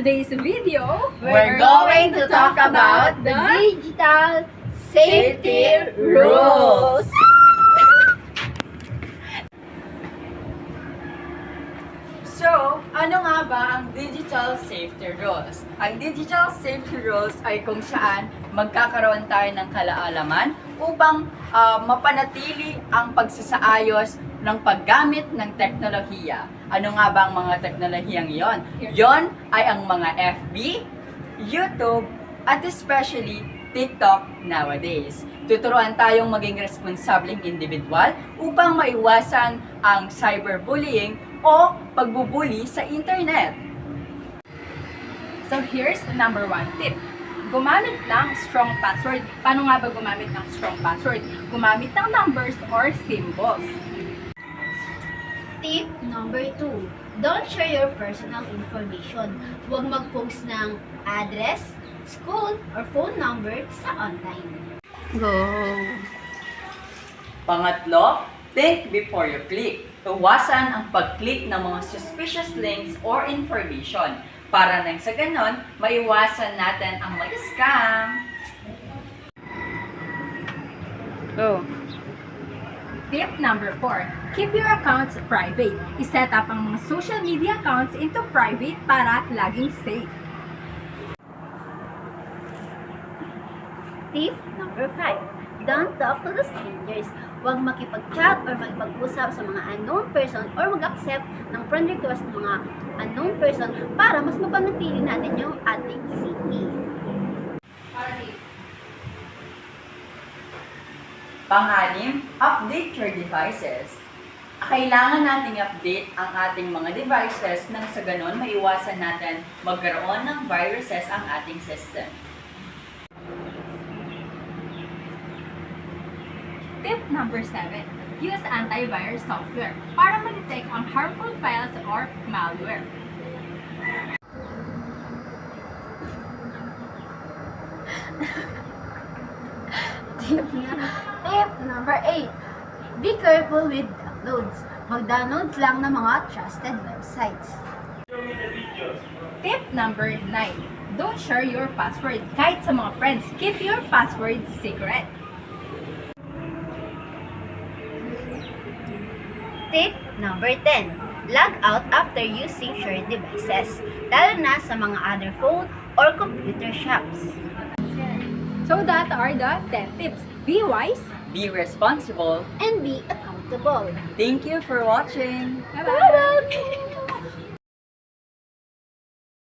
today's video, We're going to talk about the digital safety rules. So, ano nga ba ang digital safety rules? Ang digital safety rules ay kung saan magkakaroon tayo ng kalaalaman upang mapanatili ang pagsasaayos ng paggamit ng teknolohiya. Ano nga ba ang mga teknolohiyang iyon? Yon ay ang mga FB, YouTube, at especially TikTok nowadays. Tuturuan tayong maging responsableng individual upang maiwasan ang cyberbullying o pagbubuli sa internet. So here's the number 1 tip. Gumamit ng strong password. Paano nga ba gumamit ng strong password? Gumamit ng numbers or symbols. Tip number 2. Don't share your personal information. Huwag mag-post ng address, school, or phone number sa online. Go! Pangatlo, think before you click. Iwasan ang pag-click ng mga suspicious links or information para nang sa ganon, maiwasan natin ang mag-scam. Go! Tip number 4. Keep your accounts private. I-set up ang mga social media accounts into private para laging safe. Tip number 5. Don't talk to the strangers. Huwag makipag-chat or makipag-usap sa mga unknown person or mag-accept ng friend request ng mga unknown person para mas mapanatili natin yung ating safety. Pang-anim, update your devices. Kailangan nating update ang ating mga devices nang sa ganon maiwasan natin magkaroon ng viruses ang ating system. Tip number 7. Use antivirus software para ma-detect ang harmful files or malware. Tip number 8. Be careful with downloads. Mag-download lang ng mga trusted websites. Tip number 9. Don't share your password kahit sa mga friends. Keep your password secret. Tip number 10. Log out after using shared devices, lalo na sa mga other phone or computer shops. So that are the 10 tips. Be wise. Be responsible. And be accountable. Thank you for watching. Bye-bye.